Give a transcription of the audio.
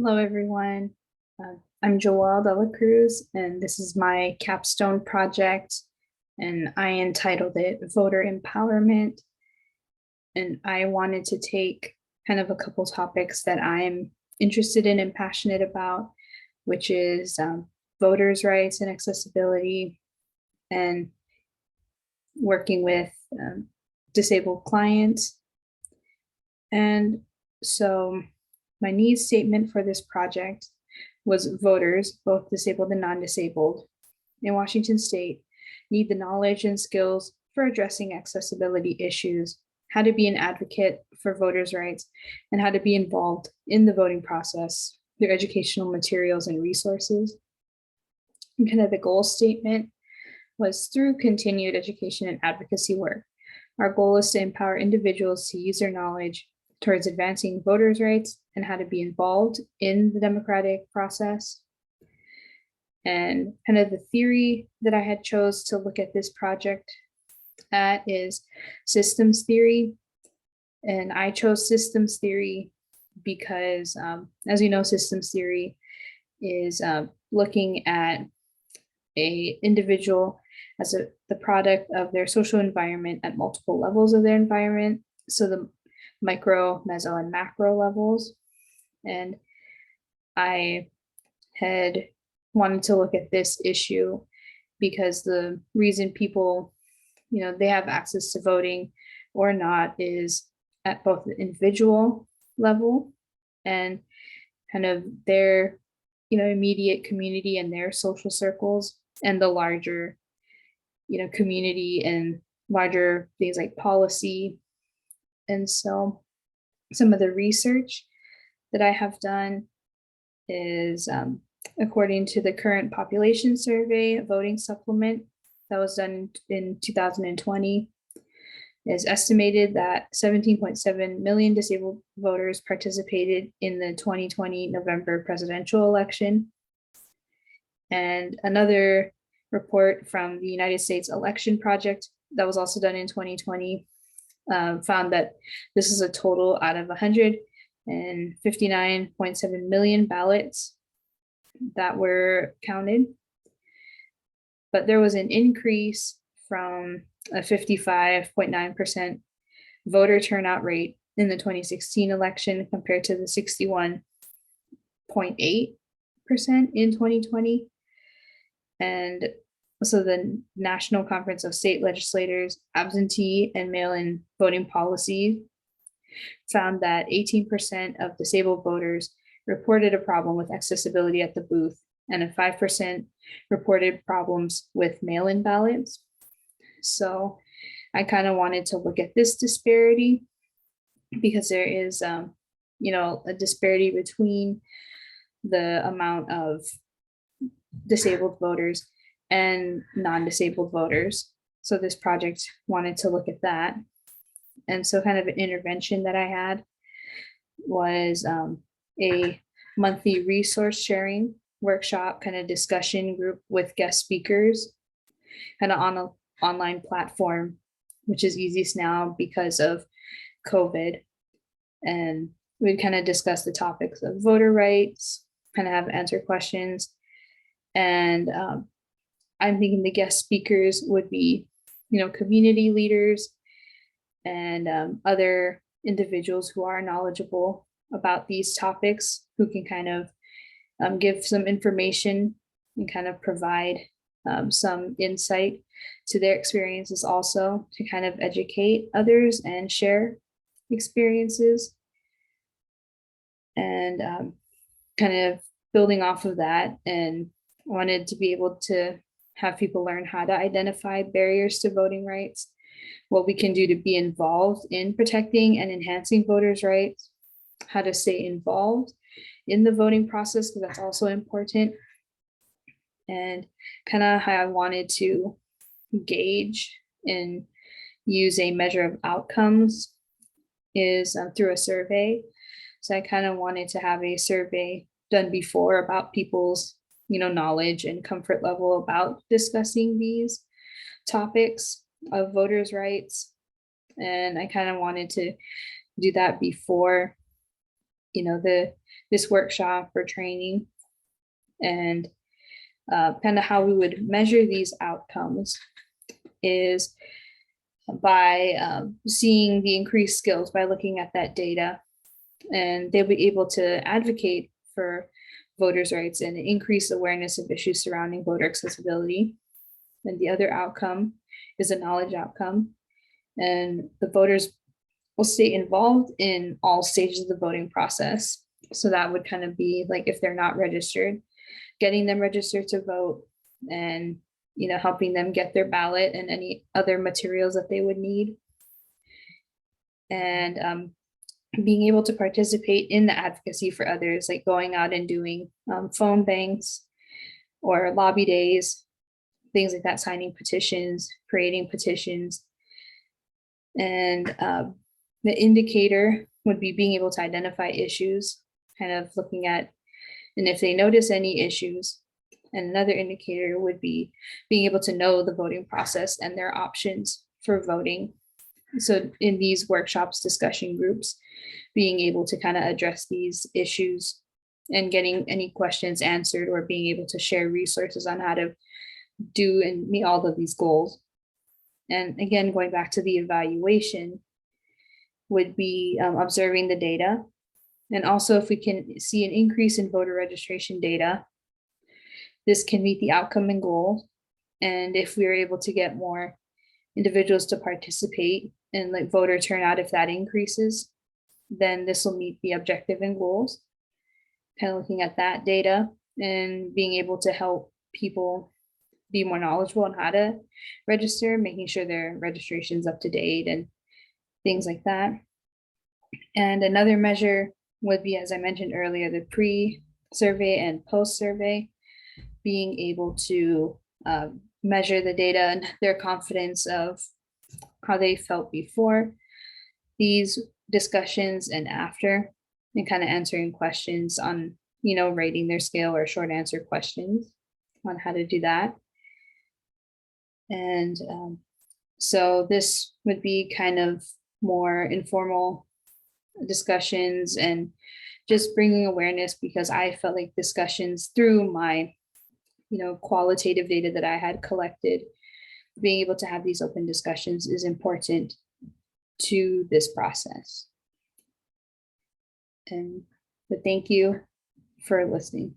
Hello, everyone. I'm Joelle Dela Cruz, and this is my capstone project, and I entitled it Voter Empowerment. And I wanted to take kind of a couple topics that I'm interested in and passionate about, which is voters' rights and accessibility, and working with disabled clients. And so my needs statement for this project was voters, both disabled and non-disabled, in Washington state need the knowledge and skills for addressing accessibility issues, how to be an advocate for voters' rights, and how to be involved in the voting process through educational materials and resources. And kind of the goal statement was through continued education and advocacy work. Our goal is to empower individuals to use their knowledge towards advancing voters' rights and how to be involved in the democratic process. And kind of the theory that I had chose to look at this project at is systems theory. And I chose systems theory because, as you know, systems theory is looking at a individual as the product of their social environment at multiple levels of their environment. So the micro, meso, and macro levels. And I had wanted to look at this issue because the reason people, they have access to voting or not is at both the individual level and kind of their, immediate community and their social circles and the larger, community and larger things like policy. And so some of the research that I have done is according to the current population survey voting supplement that was done in 2020, is estimated that 17.7 million disabled voters participated in the 2020 November presidential election. And another report from the United States Election Project that was also done in 2020 found that this is a total out of 159.7 million ballots that were counted. But there was an increase from a 55.9% voter turnout rate in the 2016 election compared to the 61.8% in 2020. And so the National Conference of State Legislators absentee and mail-in voting policy found that 18% of disabled voters reported a problem with accessibility at the booth, and a 5% reported problems with mail-in ballots. So I kind of wanted to look at this disparity because there is, a disparity between the amount of disabled voters and non-disabled voters. So this project wanted to look at that. And so kind of an intervention that I had was a monthly resource sharing workshop kind of discussion group with guest speakers kind of on an online platform, which is easiest now because of COVID. And we kind of discuss the topics of voter rights, kind of have answer questions. And I'm thinking the guest speakers would be, community leaders and other individuals who are knowledgeable about these topics, who can kind of give some information and kind of provide some insight to their experiences also to kind of educate others and share experiences. And kind of building off of that, and wanted to be able to have people learn how to identify barriers to voting rights, what we can do to be involved in protecting and enhancing voters' rights, how to stay involved in the voting process, because that's also important, and kind of how I wanted to gauge and use a measure of outcomes is through a survey. So I kind of wanted to have a survey done before about people's, knowledge and comfort level about discussing these topics of voters' rights. And I kind of wanted to do that before this workshop or training, and kind of how we would measure these outcomes is by seeing the increased skills by looking at that data, and they'll be able to advocate for voters' rights and increase awareness of issues surrounding voter accessibility. And the other outcome is a knowledge outcome, and the voters will stay involved in all stages of the voting process. So that would kind of be like if they're not registered, getting them registered to vote, and helping them get their ballot and any other materials that they would need, and being able to participate in the advocacy for others, like going out and doing phone banks or lobby days, things like that, signing petitions, creating petitions. And the indicator would be being able to identify issues, kind of looking at, and if they notice any issues. And another indicator would be being able to know the voting process and their options for voting. So in these workshops, discussion groups, being able to kind of address these issues and getting any questions answered, or being able to share resources on how to do and meet all of these goals. And again, going back to the evaluation, would be observing the data. And also, if we can see an increase in voter registration data, this can meet the outcome and goal. And if we are able to get more individuals to participate and like voter turnout, if that increases, then this will meet the objective and goals. Kind of looking at that data and being able to help people be more knowledgeable on how to register, making sure their registration is up to date and things like that. And another measure would be, as I mentioned earlier, the pre-survey and post-survey, being able to measure the data and their confidence of how they felt before these discussions and after, and kind of answering questions on, rating their scale or short answer questions on how to do that. And so this would be kind of more informal discussions and just bringing awareness, because I felt like discussions through my qualitative data that I had collected, being able to have these open discussions is important to this process. But thank you for listening.